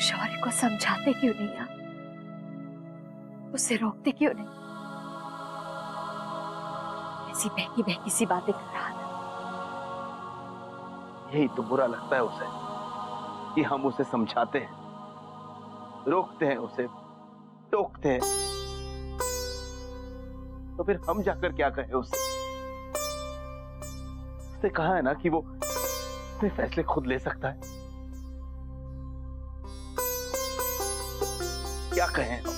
शौर्य को समझाते क्यों नहीं आप? उसे रोकते क्यों नहीं? ऐसी बहकी बहकी सी बातें कर रहा था। यही तो बुरा लगता है उसे कि हम उसे समझाते हैं, रोकते हैं, उसे टोकते हैं, तो फिर हम जाकर क्या कहें उसे? उसने कहा है ना कि वो अपने फैसले खुद ले सकता है। क्या कहें हम?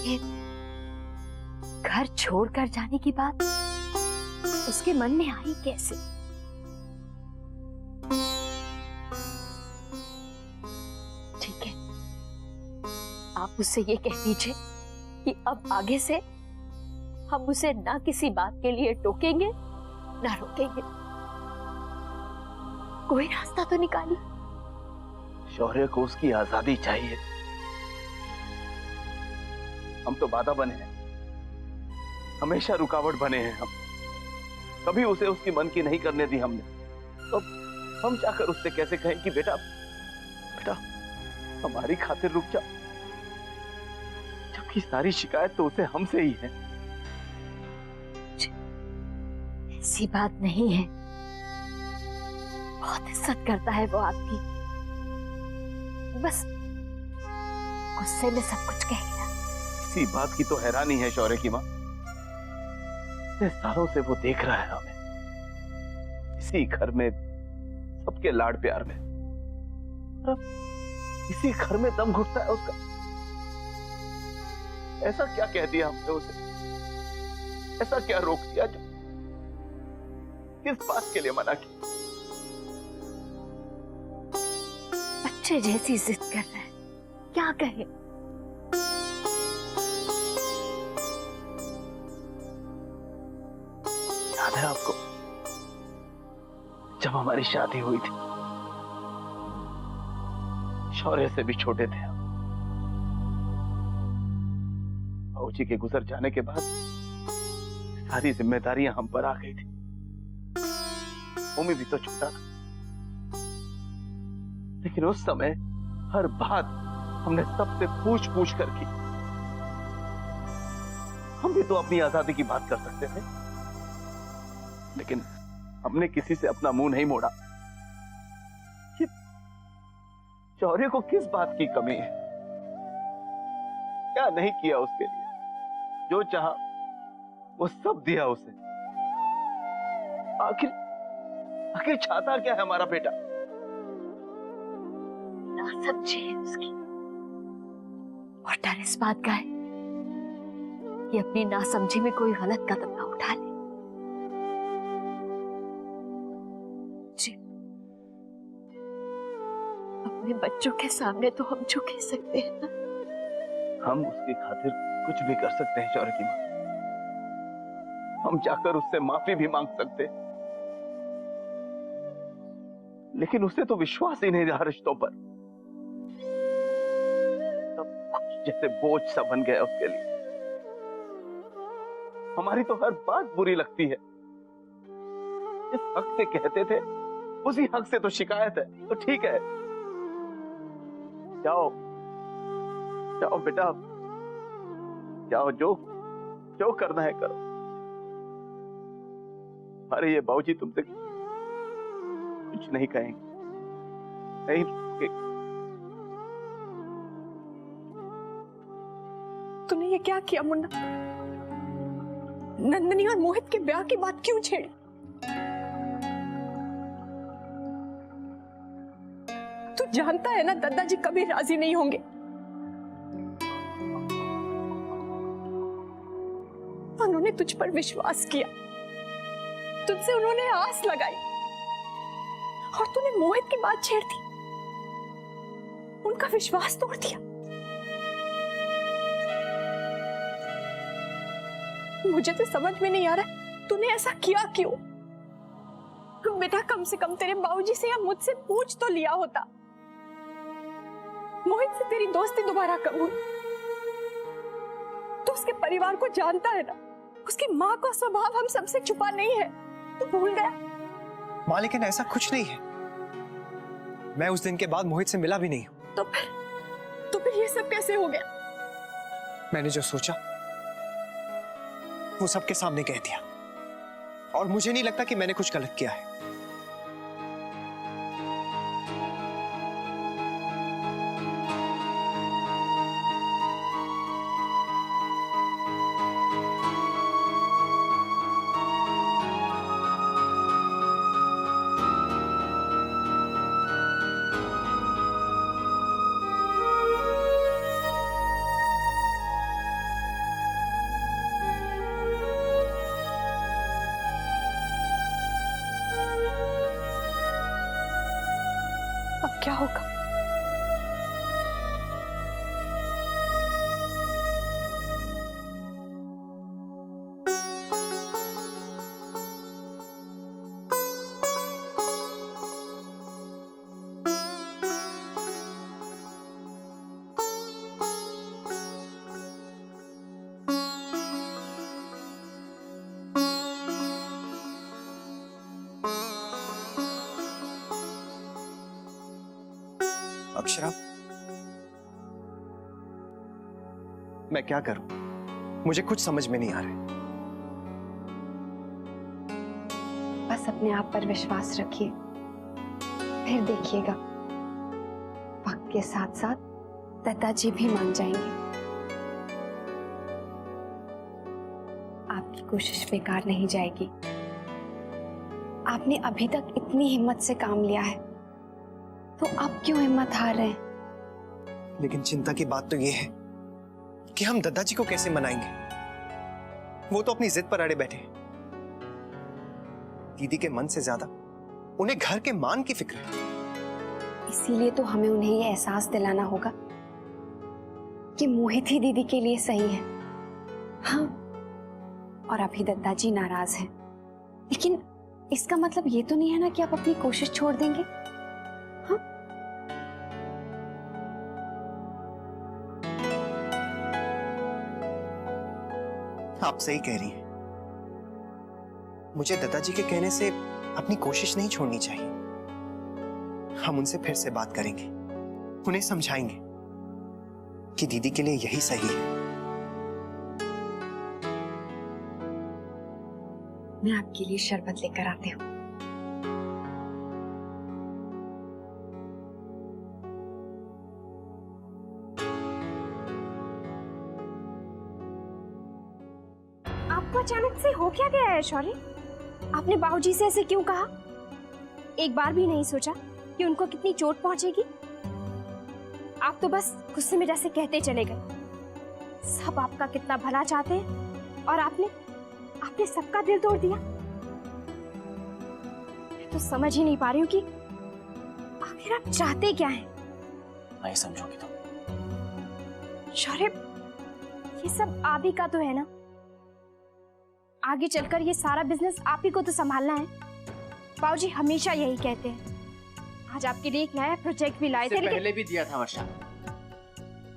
ये घर छोड़कर जाने की बात उसके मन में आई कैसे? ठीक है, आप उससे ये कह दीजिए कि अब आगे से हम उसे ना किसी बात के लिए टोकेंगे ना रोकेंगे। कोई रास्ता तो निकालिए। शौर्य को उसकी आजादी चाहिए। हम तो बाधा बने हैं, हमेशा रुकावट बने हैं हम। कभी उसे उसकी मन की नहीं करने दी हमने। तो हम जाकर उससे कैसे कहें कि बेटा बेटा हमारी खातिर रुक जा, जबकि सारी शिकायत तो उसे हमसे ही है। ऐसी बात नहीं है, बहुत इज्जत करता है वो आपकी। बस गुस्से में सब कुछ कह गया। इसी बात की तो हैरानी है शौर्य की मां। इतने सालों से वो देख रहा है हमें, इसी घर में सबके लाड प्यार में, और इसी घर में दम घुटता है उसका। ऐसा क्या कह दिया हमने उसे? ऐसा क्या रोक दिया जो किस बात के लिए मना किया? बच्चे जैसी जिद कर रहा है, क्या कहे? याद है आपको जब हमारी शादी हुई थी? शौर्य से भी छोटे थे हम। बाबूजी के गुजर जाने के बाद सारी जिम्मेदारियां हम पर आ गई थी। उम्मी भी तो छोटा था, लेकिन उस समय हर बात हमने सबसे पूछ पूछ कर की। हम भी तो अपनी आजादी की बात कर सकते थे, लेकिन हमने किसी से अपना मुंह नहीं मोड़ा। शौर्य को किस बात की कमी है? क्या नहीं किया उसके लिए? जो चाहा वो सब दिया उसे। आखिर आखिर चाहता क्या है हमारा बेटा? नासमझी है उसकी, और डर इस बात का है कि अपनी नासमझी में कोई गलत कदम ना उठा ले। जी, अपने बच्चों के सामने तो हम झुक ही सकते हैं ना। हम उसकी खातिर कुछ भी कर सकते हैं शौर्य की मां। हम जाकर उससे माफी भी मांग सकते हैं, लेकिन उसे तो विश्वास ही नहीं रहा रिश्तों पर। सब कुछ जैसे बोझ सा बन गया उसके लिए। हमारी तो हर बात बुरी लगती है। जिस हक से कहते थे उसी हक से तो शिकायत है। तो ठीक है, जाओ जाओ बेटा, जाओ, जो जो करना है करो। अरे ये बाबूजी तुमसे कुछ नहीं कहेंगे, नहीं रुकेंगे। तूने ये क्या किया मुन्ना? नंदनी और मोहित के ब्याह की बात क्यों छेड़ी? तू जानता है ना दादाजी कभी राजी नहीं होंगे। उन्होंने तुझ पर विश्वास किया, तुझसे उन्होंने आस लगाई, और तूने मोहित की बात छेड़ दी, उनका विश्वास तोड़ दिया। मुझे तो समझ में नहीं आ रहा तूने ऐसा किया क्यों? बेटा कम से कम तेरे बाबूजी से या मुझसे पूछ तो लिया होता। मोहित से तेरी दोस्ती दोबारा कब हुई? तू उसके परिवार को जानता है ना, उसकी माँ का स्वभाव हम सबसे छुपा नहीं है, तू भूल गया? माँ लेकिन ऐसा कुछ नहीं है। मैं उस दिन के बाद मोहित से मिला भी नहीं हूं। तो फिर ये सब कैसे हो गया? मैंने जो सोचा वो सबके सामने कह दिया, और मुझे नहीं लगता कि मैंने कुछ गलत किया है। अब क्या होगा? अक्षरा, मैं क्या करूं? मुझे कुछ समझ में नहीं आ रहा है। बस अपने आप पर विश्वास रखिए, फिर देखिएगा वक्त के साथ साथ दादाजी भी मान जाएंगे। आपकी कोशिश बेकार नहीं जाएगी। आपने अभी तक इतनी हिम्मत से काम लिया है, तो आप क्यों हिम्मत हार रहे हैं? लेकिन चिंता की बात तो ये है कि हम दादाजी को कैसे मनाएंगे। वो तो अपनी जिद पर अड़े बैठे हैं। दीदी के मन से ज्यादा उन्हें घर के मान की फिक्र है। इसीलिए तो हमें उन्हें ये एहसास दिलाना होगा कि मोहित ही दीदी के लिए सही है। हाँ, और अभी दादाजी नाराज हैं, लेकिन इसका मतलब ये तो नहीं है ना कि आप अपनी कोशिश छोड़ देंगे। हाँ? आप सही कह रही हैं। मुझे दादाजी के कहने से अपनी कोशिश नहीं छोड़नी चाहिए। हम उनसे फिर से बात करेंगे, उन्हें समझाएंगे कि दीदी के लिए यही सही है। मैं आपके लिए शरबत लेकर आती हूँ। आपको अचानक से हो क्या गया है शौर्य? आपने बाबूजी से ऐसे क्यों कहा? एक बार भी नहीं सोचा कि उनको कितनी चोट पहुंचेगी? आप तो बस गुस्से में जैसे कहते चले गए। सब आपका कितना भला चाहते हैं और आपने सबका दिल तोड़ दिया। मैं तो समझ ही नहीं पा रही हूँ कि आखिर आप चाहते क्या हैं? नहीं समझोगी तुम। शौर्य, ये सब आप ही का तो है ना? आगे चलकर ये सारा बिजनेस आप ही को तो संभालना है। बाबूजी हमेशा यही कहते हैं। आज आपके लिए एक नया प्रोजेक्ट भी लाए थे, लेकिन पहले भी दिया था वर्षा।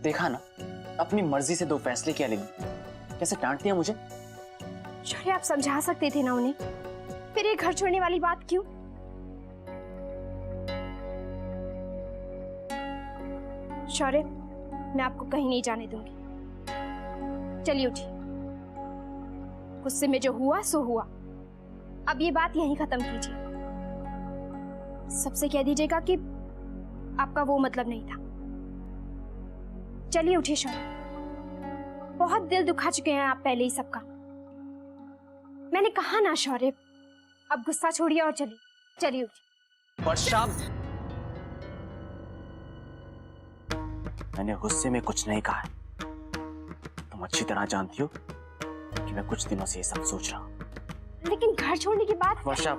देखा ना, अपनी मर्जी से दो फैसले क्या लेंगे। कैसे डांटती है मुझे। शौर्य, आप समझा सकते थे ना उन्हें। फिर ये घर छोड़ने वाली बात क्यों? शौर्य, मैं आपको कहीं नहीं जाने दूंगी। चलिए उठिए। गुस्से में जो हुआ सो हुआ। अब ये बात यहीं खत्म कीजिए। सबसे कह दीजिएगा कि आपका वो मतलब नहीं था। चलिए उठिए शौर्य, बहुत दिल दुखा चुके हैं आप पहले ही सबका। मैंने कहा ना शौर्य, अब गुस्सा छोड़िए और चलिए उठिए। वर्षा, मैंने गुस्से में कुछ नहीं कहा है। तुम अच्छी तरह जानती हो कि मैं कुछ दिनों से ये सब सोच रहा हूं। लेकिन घर छोड़ने की बात। वर्षा,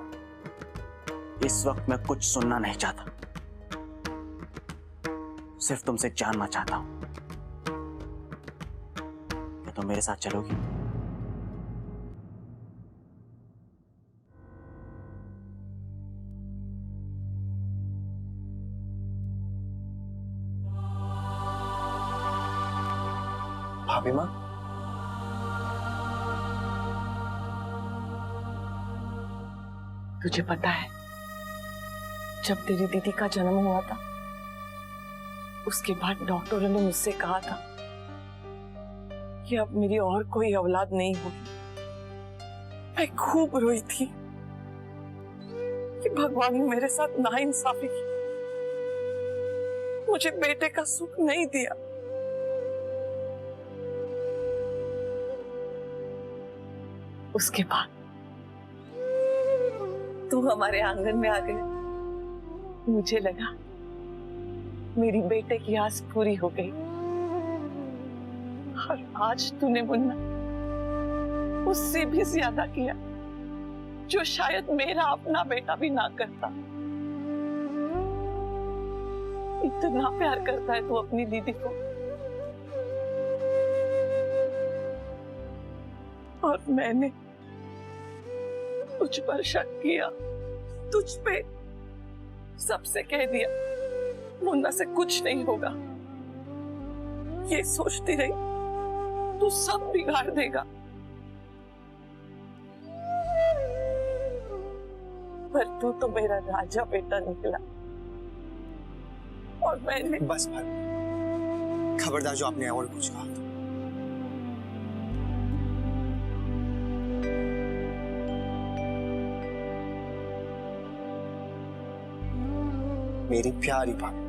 इस वक्त मैं कुछ सुनना नहीं चाहता। सिर्फ तुमसे जानना चाहता हूं कि तुम मेरे साथ चलोगी। भाभी माँ, तुझे पता है, जब तेरी दीदी का जन्म हुआ था, उसके बाद डॉक्टरों ने मुझसे कहा था कि अब मेरी और कोई औलाद नहीं होगी। मैं खूब रोई थी कि भगवान ने मेरे साथ नाइंसाफी की, मुझे बेटे का सुख नहीं दिया। उसके बाद तू हमारे आंगन में आ गई। मुझे लगा मेरी बेटे की आस पूरी हो गई, और आज तूने मुन्ना उससे भी ज्यादा किया, जो शायद मेरा अपना बेटा भी ना करता। इतना प्यार करता है तू अपनी दीदी को, और मैंने तुझ पर शक किया, तुझ पे सबसे कह दिया मुन्ना से कुछ नहीं होगा। ये सोचती रही तू सब बिगाड़ देगा, पर तू तो मेरा राजा बेटा निकला। और मैंने बस भाभी, खबरदार जो आपने और कुछ कहा तो। मेरी प्यारी भाभी,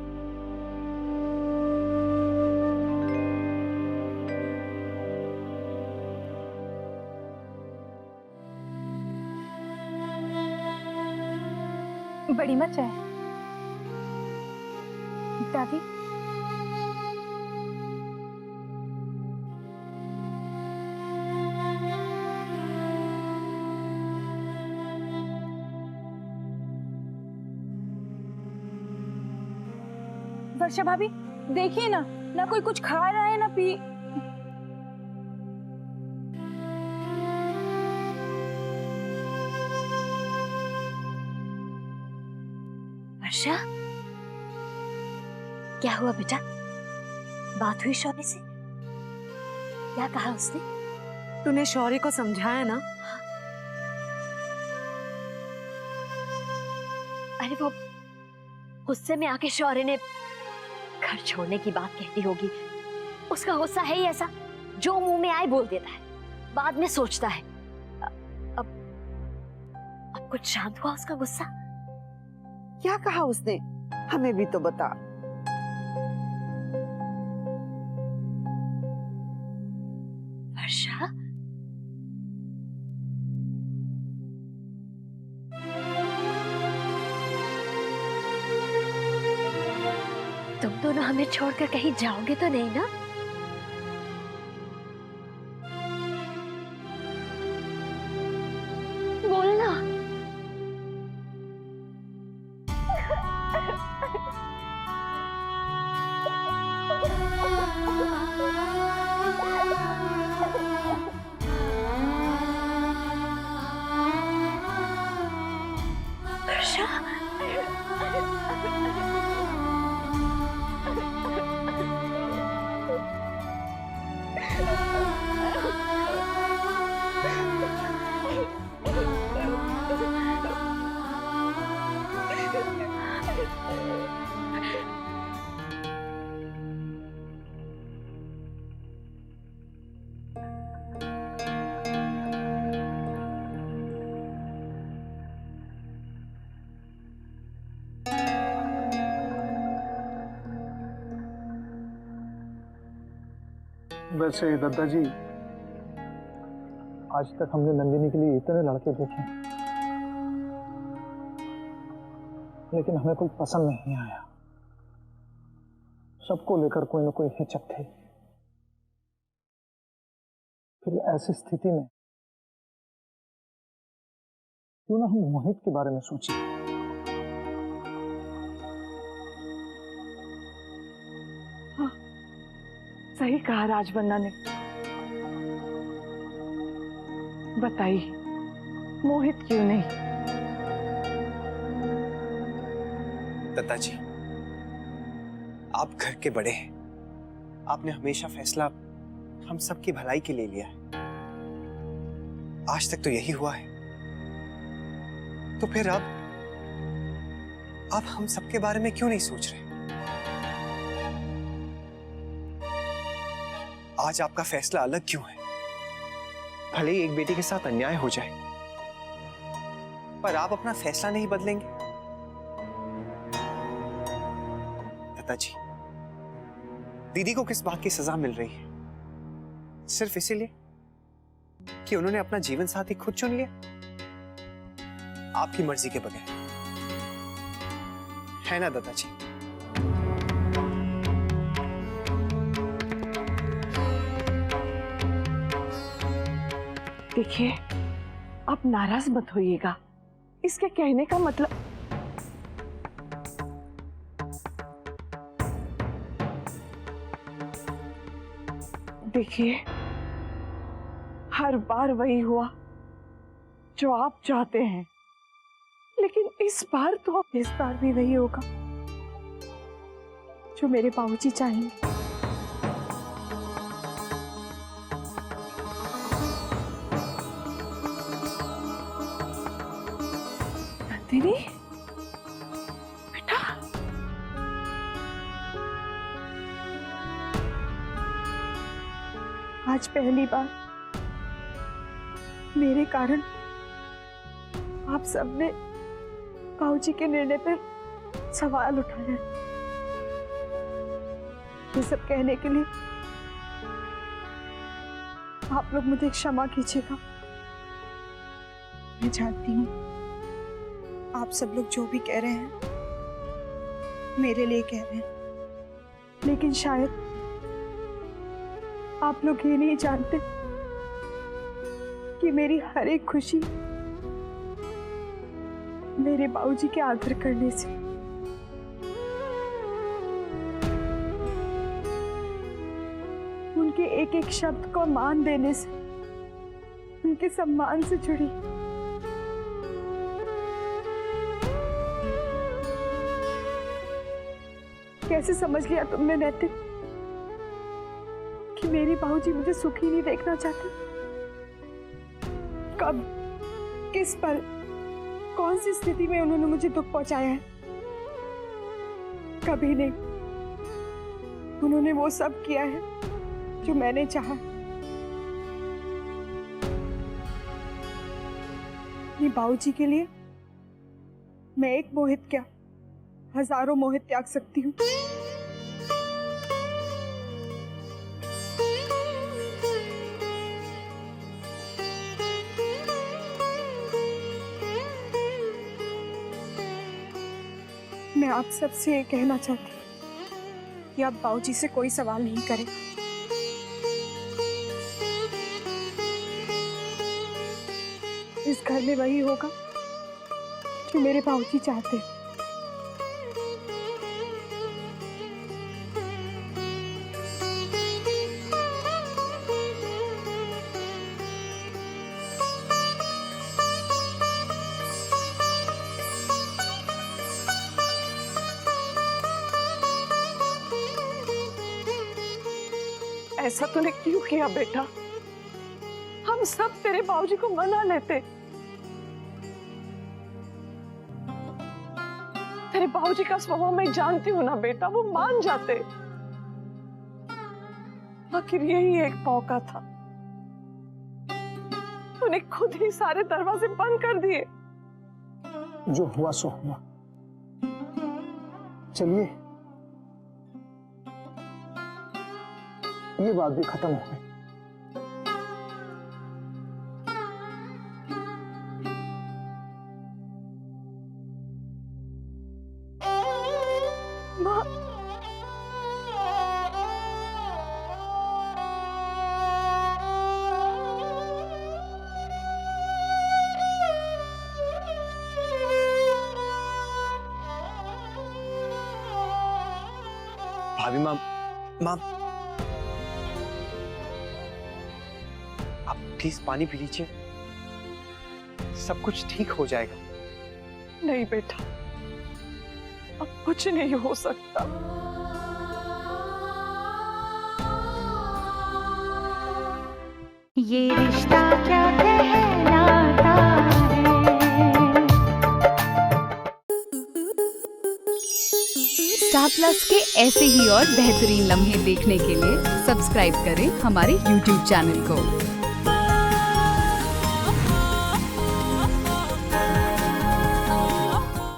बड़ी मच है दादी। वर्षा भाभी देखिए ना, ना कोई कुछ खा रहा है ना पी। वर्षा, क्या हुआ बेटा? बात हुई शौर्य से? क्या कहा उसने? तूने शौर्य को समझाया ना? अरे वो गुस्से में आके शौर्य ने घर छोड़ने की बात कहती होगी। उसका गुस्सा है ही ऐसा, जो मुंह में आए बोल देता है, बाद में सोचता है। अब कुछ शांत हुआ उसका गुस्सा? क्या कहा उसने? हमें भी तो बता। वर्षा, तुम दोनों हमें छोड़कर कहीं जाओगे तो नहीं ना? बोलना। वर्षा, वैसे दद्दा जी, आज तक हमने नंदिनी के लिए इतने लड़के देखे, लेकिन हमें कोई पसंद नहीं आया। सबको लेकर कोई ना कोई हिचक थे। फिर ऐसी स्थिति में क्यों ना हम मोहित के बारे में सोचें। हाँ, सही कहा राजबन्ना ने। बताइए, मोहित क्यों नहीं? दत्ता जी, आप घर के बड़े हैं, आपने हमेशा फैसला हम सबकी भलाई के लिए लिया है। आज तक तो यही हुआ है, तो फिर अब हम सबके बारे में क्यों नहीं सोच रहे? आज आपका फैसला अलग क्यों है? भले ही एक बेटी के साथ अन्याय हो जाए, पर आप अपना फैसला नहीं बदलेंगे। दत्ता जी, दीदी को किस बात की सजा मिल रही है? सिर्फ इसीलिए कि उन्होंने अपना जीवन साथी खुद चुन लिया, आपकी मर्जी के बगैर, है ना दत्ता जी? देखिए, आप नाराज मत होइएगा। इसके कहने का मतलब देखिए, हर बार वही हुआ जो आप चाहते हैं, लेकिन इस बार भी वही होगा जो मेरे बाबूजी चाहेंगे। नंदिनी, बेटा, आज पहली बार मेरे कारण आप सबने बाबूजी के निर्णय पर सवाल उठाया। ये सब कहने के लिए आप लोग मुझे क्षमा कीजिएगा। मैं जानती हूँ आप सब लोग जो भी कह रहे हैं मेरे लिए कह रहे हैं, लेकिन शायद आप लोग ये नहीं जानते कि मेरी हर एक खुशी मेरे बाबूजी के आदर करने से, उनके एक एक शब्द को मान देने से, उनके सम्मान से जुड़ी। कैसे समझ लिया तुमने नैतिक कि मेरे बाबूजी मुझे सुखी नहीं देखना चाहते? कब, किस पर, कौन सी स्थिति में उन्होंने मुझे दुख पहुंचाया है? कभी नहीं। उन्होंने वो सब किया है जो मैंने चाहा। अपने बाबूजी के लिए मैं एक मोहित क्या, हजारों मोहित त्याग सकती हूँ। मैं आप सबसे ये कहना चाहती हूँ कि आप बाबूजी से कोई सवाल नहीं करें। इस घर में वही होगा जो मेरे बाबूजी चाहते हैं। ऐसा तूने क्यों किया बेटा? हम सब तेरे बाबूजी को मना लेते। तेरे बाबूजी का स्वभाव मैं जानती हूँ ना बेटा, वो मान जाते। आखिर यही एक मौका था, तूने खुद ही सारे दरवाजे बंद कर दिए। जो हुआ सो हुआ। चलिए, ये बात भी खत्म हो गई। माँ, भाभी माँ, आप प्लीज पानी पी लीजिए, सब कुछ ठीक हो जाएगा। नहीं बेटा, अब कुछ नहीं हो सकता। ये रिश्ता क्या कहलाता है, स्टार प्लस के ऐसे ही और बेहतरीन लम्हे देखने के लिए सब्सक्राइब करें हमारे YouTube चैनल को।